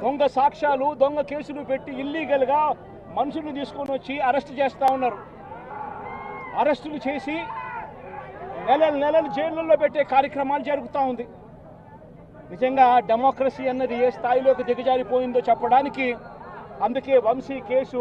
దొంగ సాక్ష్యాలు దొంగ కేసులు పెట్టి ఇల్లీగల్గా మనుషులను తీసుకొని వచ్చి అరెస్ట్ చేస్తూ ఉన్నారు. అరెస్టులు చేసి నెలలు జైళ్ళల్లో పెట్టే కార్యక్రమాలు జరుగుతూ ఉంది. నిజంగా డెమోక్రసీ అన్నది ఏ స్థాయిలోకి దిగజారిపోయిందో చెప్పడానికి అందుకే వంశీ కేసు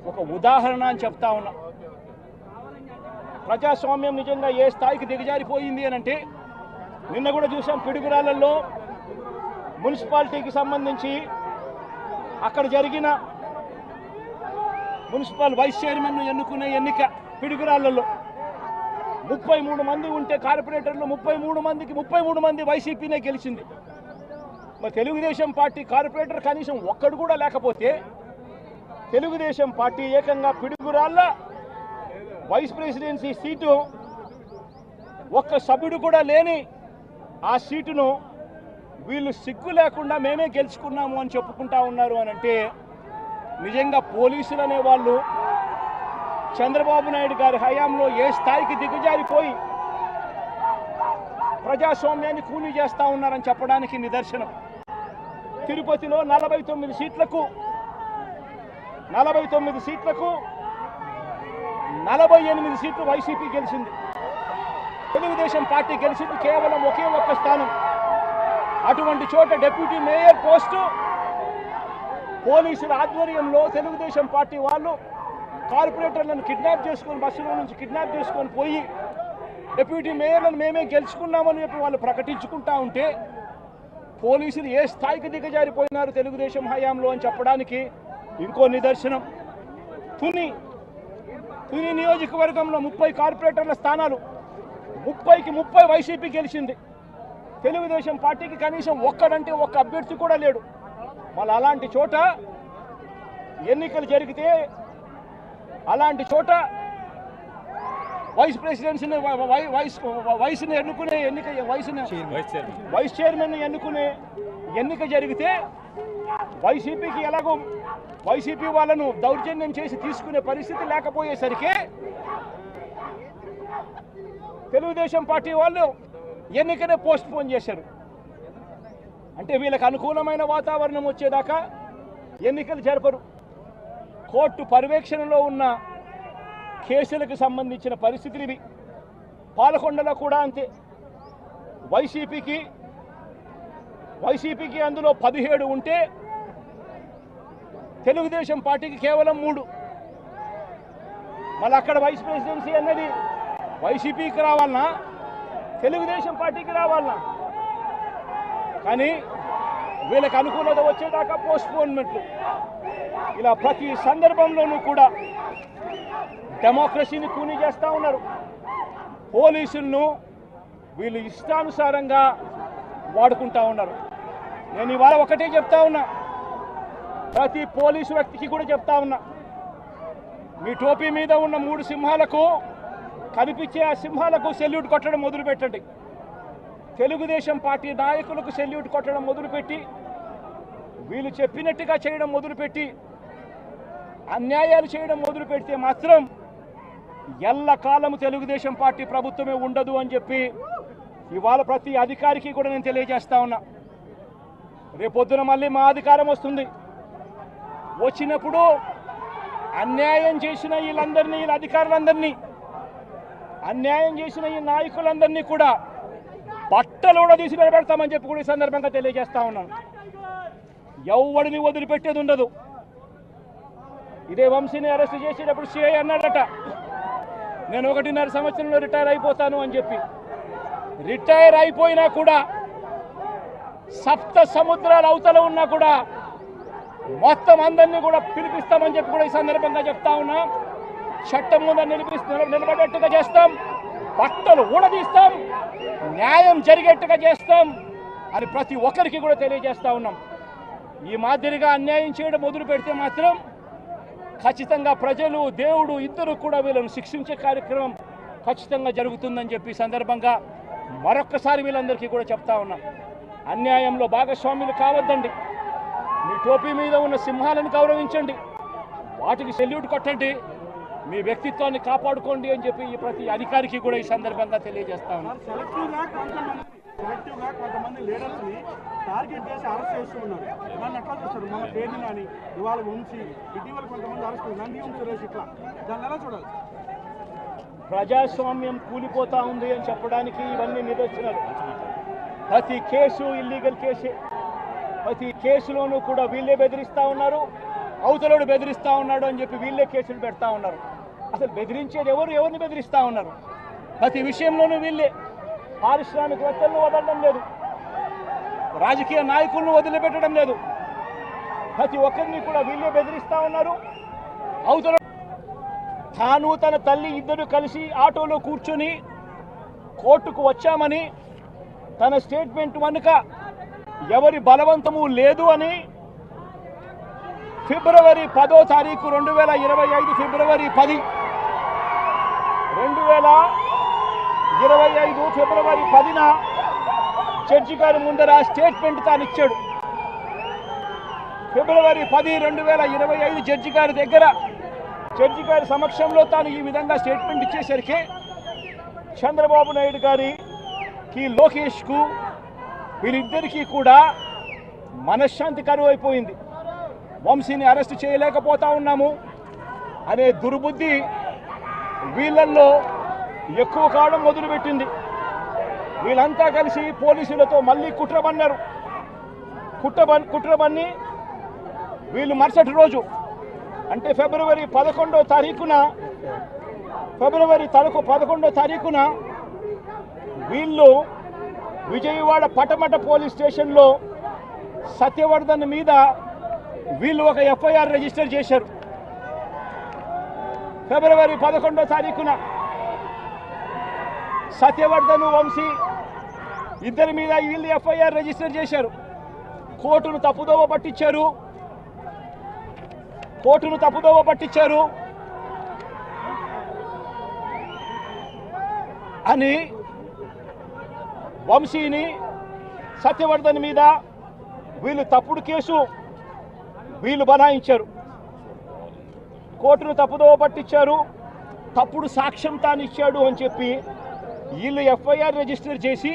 ఒక ఉదాహరణ అని చెప్తా ఉన్నా. ప్రజాస్వామ్యం నిజంగా ఏ స్థాయికి దిగజారిపోయింది అని అంటే నిన్న కూడా చూసాం పిడుగురాళ్లలో మున్సిపాలిటీకి సంబంధించి అక్కడ జరిగిన మున్సిపల్ వైస్ చైర్మన్ను ఎన్నుకునే ఎన్నిక పిడుగురాళ్లలో 33 మంది ఉంటే కార్పొరేటర్లు 33 మంది వైసీపీనే గెలిచింది. మరి తెలుగుదేశం పార్టీ కార్పొరేటర్ కనీసం ఒక్కడు కూడా లేకపోతే తెలుగుదేశం పార్టీ ఏకంగా పిడుగురాళ్ల వైస్ ప్రెసిడెన్సీ సీటు ఒక్క సభ్యుడు కూడా లేని ఆ సీటును వీళ్ళు సిగ్గు లేకుండా మేమే గెలుచుకున్నాము అని చెప్పుకుంటా ఉన్నారు అని అంటే నిజంగా పోలీసులు అనేవాళ్ళు చంద్రబాబు నాయుడు గారి హయాంలో ఏ స్థాయికి దిగజారిపోయి ప్రజాస్వామ్యాన్ని కూలీ చేస్తూ ఉన్నారని చెప్పడానికి నిదర్శనం. తిరుపతిలో 49 సీట్లకు 48 సీట్లు వైసీపీ గెలిచింది. తెలుగుదేశం పార్టీ గెలిచింది కేవలం ఒకే ఒక్క స్థానం. అటువంటి చోట డిప్యూటీ మేయర్ పోస్టు పోలీసుల ఆధ్వర్యంలో తెలుగుదేశం పార్టీ వాళ్ళు కార్పొరేటర్లను కిడ్నాప్ చేసుకొని బస్సులో నుంచి కిడ్నాప్ చేసుకొని పోయి డిప్యూటీ మేయర్లను మేమే గెలుచుకున్నామని చెప్పి వాళ్ళు ప్రకటించుకుంటా ఉంటే పోలీసులు ఏ స్థాయికి దిగజారిపోయినారు తెలుగుదేశం హయాంలో అని చెప్పడానికి ఇంకో నిదర్శనం. తుని నియోజకవర్గంలో 30 కార్పొరేటర్ల స్థానాలు 30కి 30 వైసీపీ గెలిచింది. తెలుగుదేశం పార్టీకి కనీసం ఒక్క అభ్యర్థి కూడా లేడు. మళ్ళీ అలాంటి చోట ఎన్నికలు జరిగితే అలాంటి చోట వైస్ ప్రెసిడెన్సీని వైస్ని ఎన్నుకునే ఎన్నిక వైస్ చైర్మన్ ఎన్నుకునే ఎన్నిక జరిగితే వైసీపీకి ఎలాగో వైసీపీ వాళ్ళను దౌర్జన్యం చేసి తీసుకునే పరిస్థితి లేకపోయేసరికి తెలుగుదేశం పార్టీ వాళ్ళు ఎన్నికనే పోస్ట్ పోన్ చేశారు. అంటే వీళ్ళకి అనుకూలమైన వాతావరణం వచ్చేదాకా ఎన్నికలు జరపరు. కోర్టు పర్యవేక్షణలో ఉన్న కేసులకు సంబంధించిన పరిస్థితులు ఇవి. పాలకొండలో కూడా అంతే. వైసీపీకి అందులో 17 ఉంటే తెలుగుదేశం పార్టీకి కేవలం 3. మళ్ళీ అక్కడ వైస్ ప్రెసిడెన్సీ అన్నది వైసీపీకి రావాలన్నా తెలుగుదేశం పార్టీకి రావాలన్నా కానీ వీళ్ళకి అనుకూలత వచ్చేదాకా పోస్ట్పోన్మెంట్లు. ఇలా ప్రతి సందర్భంలోనూ కూడా డెమోక్రసీని కూనీ చేస్తూ ఉన్నారు. పోలీసులను వీళ్ళు ఇష్టానుసారంగా వాడుకుంటా ఉన్నారు. నేను ఇవాళ ఒకటే చెప్తా ఉన్నా, ప్రతి పోలీసు వ్యక్తికి కూడా చెప్తా ఉన్నా, మీ టోపీ మీద ఉన్న 3 సింహాలకు కనిపించే ఆ సింహాలకు సెల్యూట్ కొట్టడం మొదలుపెట్టండి. తెలుగుదేశం పార్టీ నాయకులకు సెల్యూట్ కొట్టడం మొదలుపెట్టి వీళ్ళు చెప్పినట్టుగా చేయడం మొదలుపెట్టి అన్యాయాలు చేయడం మొదలు పెడితే మాత్రం ఎల్లకాలము తెలుగుదేశం పార్టీ ప్రభుత్వమే ఉండదు అని చెప్పి ఇవాళ ప్రతి అధికారికి కూడా నేను తెలియజేస్తా ఉన్నా. రేపొద్దున మళ్ళీ మా అధికారం వస్తుంది. వచ్చినప్పుడు అన్యాయం చేసిన వీళ్ళందరినీ వీళ్ళ అధికారులందరినీ అన్యాయం చేసిన ఈ నాయకులందరినీ కూడా బట్టలు కూడా తీసి నిలబెడతామని చెప్పి కూడా ఈ సందర్భంగా తెలియజేస్తా ఉన్నాను. ఎవడిని వదిలిపెట్టేది ఉండదు. ఇదే వంశీని అరెస్ట్ చేసేటప్పుడు సిఐ అన్నాడట, నేను 1.5 సంవత్సరంలో రిటైర్ అయిపోతాను అని చెప్పి. రిటైర్ అయిపోయినా కూడా సప్త సముద్రాల అవతల ఉన్నా కూడా మొత్తం అందరినీ కూడా పిలిపిస్తామని చెప్పి కూడా ఈ సందర్భంగా చెప్తా ఉన్నా. చట్టం ముందు నిలబడేట్టుగా చేస్తాం, బట్టలు ఊడదీస్తాం, న్యాయం జరిగేట్టుగా చేస్తాం అని ప్రతి ఒక్కరికి కూడా తెలియజేస్తా ఉన్నాం. ఈ మాదిరిగా అన్యాయం చేయడం మొదలు పెడితే మాత్రం ఖచ్చితంగా ప్రజలు దేవుడు ఇద్దరు కూడా వీళ్ళను శిక్షించే కార్యక్రమం ఖచ్చితంగా జరుగుతుందని చెప్పి సందర్భంగా మరొక్కసారి వీళ్ళందరికీ కూడా చెప్తా ఉన్నాం. అన్యాయంలో భాగస్వాములు కావద్దండి. మీ టోపీ మీద ఉన్న సింహాలను గౌరవించండి, వాటికి సెల్యూట్ కొట్టండి, మీ వ్యక్తిత్వాన్ని కాపాడుకోండి అని చెప్పి ఈ ప్రతి అధికారికి కూడా ఈ సందర్భంగా తెలియజేస్తా ఉన్నాం. సెలెక్టివ్ గా కొంతమంది లీడర్స్ ని టార్గెట్ చేసి అరెస్ట్ చేస్తూ ఉన్నారు. దాన్ని ఎట్లా చూస్తారు? మన పేరుని కానీ ఇవాళ వంశీ, ఇటీవల కొంతమంది అరెస్ట్ నంది సురేష్, ఇట్లా దాన్ని ఎలా చూడాలి? ప్రజాస్వామ్యం కూలిపోతా ఉంది అని చెప్పడానికి ఇవన్నీ నిదర్శనాలు. ప్రతి కేసు ఇల్లీగల్ కేసే. ప్రతి కేసులోనూ కూడా వీళ్ళే బెదిరిస్తూ ఉన్నారు, అవతలోడు బెదిరిస్తూ ఉన్నాడు అని చెప్పి వీళ్ళే కేసులు పెడతా ఉన్నారు. అసలు బెదిరించేది ఎవరిని బెదిరిస్తూ ఉన్నారు? ప్రతి విషయంలోనూ వీళ్ళే. పారిశ్రామికవేత్తలను వదలడం లేదు, రాజకీయ నాయకులను వదిలిపెట్టడం లేదు, ప్రతి ఒక్కరిని కూడా వీళ్ళే బెదిరిస్తూ ఉన్నారు. అవతల తాను తన తల్లి ఇద్దరు కలిసి ఆటోలో కూర్చొని కోర్టుకు వచ్చామని తన స్టేట్మెంట్ వెనుక ఎవరి బలవంతము లేదు అని ఫిబ్రవరి 10వ తారీఖు 2025 ఫిబ్రవరి 10 2025 ఫిబ్రవరి 10న జడ్జి గారి ముందర స్టేట్మెంట్ తాను ఇచ్చాడు. ఫిబ్రవరి 10, 2025 జడ్జి గారి దగ్గర జడ్జి గారి సమక్షంలో తాను ఈ విధంగా స్టేట్మెంట్ ఇచ్చేసరికి చంద్రబాబు నాయుడు గారికి, లోకేష్కు, వీరిద్దరికీ కూడా మనశ్శాంతి కరువు అయిపోయింది. వంశీని అరెస్ట్ చేయలేకపోతా ఉన్నాము అనే దుర్బుద్ధి వీళ్ళల్లో ఎక్కువ కావడం మొదలుపెట్టింది. వీళ్ళంతా కలిసి పోలీసులతో మళ్ళీ కుట్రబన్నారు. కుట్రబన్ని వీళ్ళు మరుసటి రోజు అంటే ఫిబ్రవరి 11వ తారీఖున వీళ్ళు విజయవాడ పటమట పోలీస్ స్టేషన్లో సత్యవర్ధన్ మీద వీళ్ళు ఒక ఎఫ్ఐఆర్ రిజిస్టర్ చేశారు. ఫిబ్రవరి 11వ తారీఖున సత్యవర్ధన్, వంశీ ఇద్దరి మీద వీళ్ళు ఎఫ్ఐఆర్ రిజిస్టర్ చేశారు. కోర్టును తప్పుదోవ పట్టించారు అని వంశీని, సత్యవర్ధన్ మీద వీళ్ళు తప్పుడు కేసు వీళ్ళు బనాయించారు. కోర్టును తప్పుదోవ పట్టించారు, తప్పుడు సాక్ష్యం తాను ఇచ్చాడు అని చెప్పి వీళ్ళు ఎఫ్ఐఆర్ రిజిస్టర్ చేసి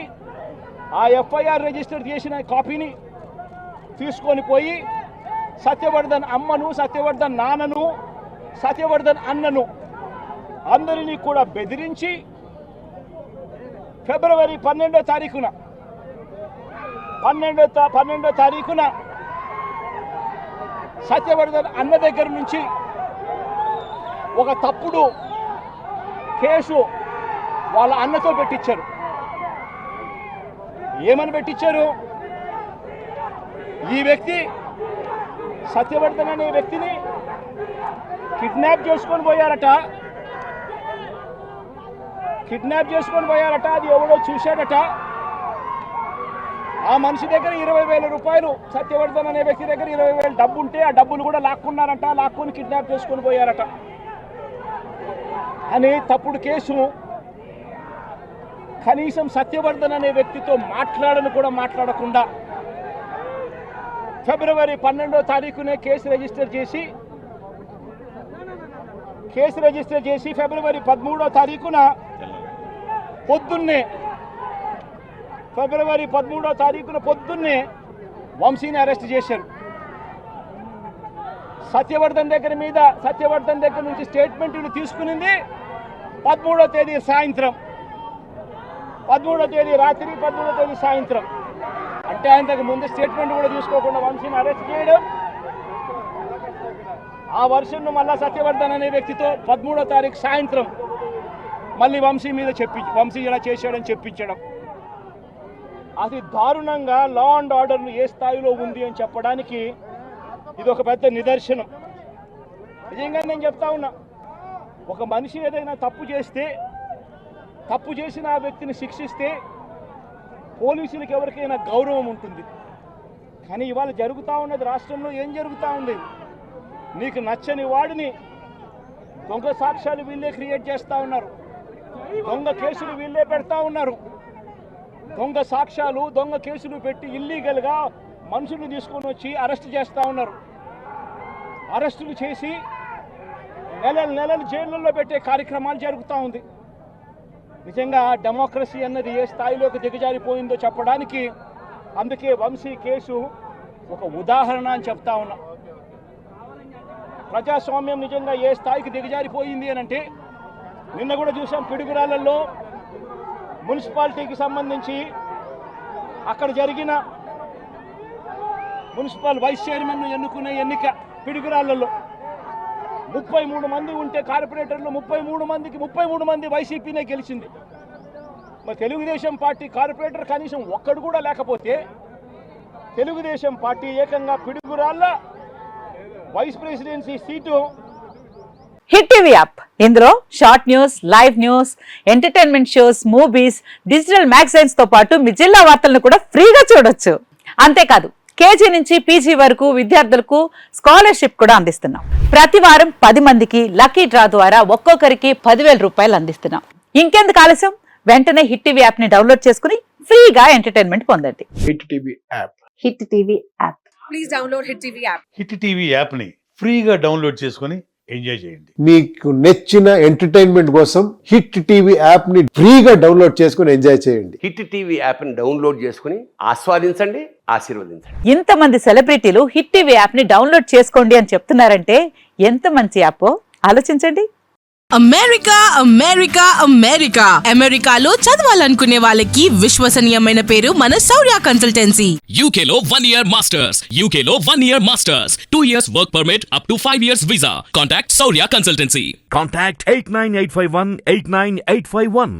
ఆ ఎఫ్ఐఆర్ రిజిస్టర్ చేసిన కాపీని తీసుకొని పోయి సత్యవర్ధన్ అమ్మను, సత్యవర్ధన్ నాన్నను, సత్యవర్ధన్ అన్నను అందరినీ కూడా బెదిరించి ఫిబ్రవరి 12వ తారీఖున సత్యవర్ధన్ అన్న దగ్గర నుంచి ఒక తప్పుడు కేసు వాళ్ళ అన్నతో పెట్టించారు. ఏమని పెట్టించారు? ఈ వ్యక్తి సత్యవర్ధన్ అనే వ్యక్తిని కిడ్నాప్ చేసుకొని పోయారట. అది ఎవడో చూశాడట. ఆ మనిషి దగ్గర 20,000 రూపాయలు, సత్యవర్ధన్ అనే వ్యక్తి దగ్గర 20,000 డబ్బు ఉంటే ఆ డబ్బులు కూడా లాక్కున్నారట. లాక్కొని కిడ్నాప్ చేసుకొని పోయారట అని తప్పుడు కేసు. కనీసం సత్యవర్ధన్ అనే వ్యక్తితో మాట్లాడకుండా ఫిబ్రవరి 12వ తారీఖునే కేసు రిజిస్టర్ చేసి ఫిబ్రవరి 13వ తారీఖున పొద్దున్నే వంశీని అరెస్ట్ చేశారు. సత్యవర్ధన్ దగ్గర నుంచి స్టేట్మెంట్లు తీసుకునింది 13వ తేదీ సాయంత్రం, 13వ తేదీ రాత్రి, 13వ తేదీ సాయంత్రం. అంటే ఆయనకు ముందు స్టేట్మెంట్ కూడా తీసుకోకుండా వంశీని అరెస్ట్ చేయడం, ఆ వర్షన్ను మళ్ళా సత్యవర్ధన్ అనే వ్యక్తితో 13వ తారీఖు సాయంత్రం మళ్ళీ వంశీ ఇలా చేశాడని చెప్పించడం, అది దారుణంగా లా అండ్ ఆర్డర్ను ఏ స్థాయిలో ఉంది అని చెప్పడానికి ఇది ఒక పెద్ద నిదర్శనం. నిజంగా నేను చెప్తా ఉన్నా, ఒక మనిషి ఏదైనా తప్పు చేసిన ఆ వ్యక్తిని శిక్షిస్తే పోలీసులకు ఎవరికైనా గౌరవం ఉంటుంది. కానీ ఇవాళ జరుగుతూ ఉన్నది రాష్ట్రంలో ఏం జరుగుతూ ఉంది? నీకు నచ్చని వాడిని దొంగ సాక్ష్యాలు వీళ్ళే క్రియేట్ చేస్తూ ఉన్నారు, దొంగ కేసులు వీళ్ళే పెడతా ఉన్నారు. దొంగ సాక్ష్యాలు, దొంగ కేసులు పెట్టి ఇల్లీగల్గా మనుషులు తీసుకొని వచ్చి అరెస్ట్ చేస్తూ ఉన్నారు. అరెస్టులు చేసి నెలలు జైళ్ళల్లో పెట్టే కార్యక్రమాలు జరుగుతూ ఉంది. నిజంగా డెమోక్రసీ అన్నది ఏ స్థాయిలోకి దిగజారిపోయిందో చెప్పడానికి అందుకే వంశీ కేసు ఒక ఉదాహరణ అని చెప్తా ఉన్నా. ప్రజాస్వామ్యం నిజంగా ఏ స్థాయికి దిగజారిపోయింది అని అంటే నిన్న కూడా చూసాం పిడుగురాళ్ళల్లో మున్సిపాలిటీకి సంబంధించి అక్కడ జరిగిన మున్సిపల్ వైస్ చైర్మన్ను ఎన్నుకునే ఎన్నిక పిడుగురాళ్ళల్లో 33 మంది ఉంటే కార్పొరేటర్లు 33 మంది వైసీపీనే గెలిచింది. మరి తెలుగుదేశం పార్టీ కార్పొరేటర్ కనీసం ఒక్కడు కూడా లేకపోతే తెలుగుదేశం పార్టీ ఏకంగా Piduguralla vice presidency seat. Hit TV app ఇందులో short news, live news, entertainment shows, movies, digital magazines తో పాటు మీ జిల్లా వార్తలను కూడా ఫ్రీగా చూడొచ్చు. అంతేకాదు కేజీ నుంచి పీజీ వరకు విద్యార్థులకు స్కాలర్షిప్ కూడా అందిస్తున్నాం. ప్రతి వారం 10 మందికి లక్కీ డ్రా ద్వారా ఒక్కొక్కరికి 10,000 రూపాయలు అందిస్తున్నాం. ఇంకెందుకు ఆలస్యం, వెంటనే హిట్ టీవీ యాప్ ని డౌన్లోడ్ చేసుకుని ఫ్రీగా ఎంటర్టైన్మెంట్ పొందండి. Hit TV app. Hit TV app. Please download Hit TV app. Hit TV యాప్ని ఫ్రీగా డౌన్లోడ్ చేసుకొని ఎంజాయ్ చేయండి. మీకు నచ్చిన ఎంటర్టైన్మెంట్ కోసం హిట్ టీవీ యాప్ ని ఫ్రీగా డౌన్లోడ్ చేసుకుని ఎంజాయ్ చేయండి. హిట్ టీవీ యాప్ని డౌన్లోడ్ చేసుకుని ఆస్వాదించండి, ఆశీర్వదించండి. ఇంతమంది సెలబ్రిటీలు హిట్ టీవీ యాప్ ని డౌన్లోడ్ చేసుకోండి అని చెప్తున్నారంటే ఎంత మంచి యాప్ ఆలోచించండి. అమెరికా అమెరికాలో చదవాలనుకునే వాళ్ళకి విశ్వసనీయమైన పేరు మన శౌర్య కన్సల్టెన్సీ. UK లో 1 year masters. UK లో 1 year masters. 2 years work permit up to 5 years visa. Contact Saurya Consultancy. Contact 89851 89851.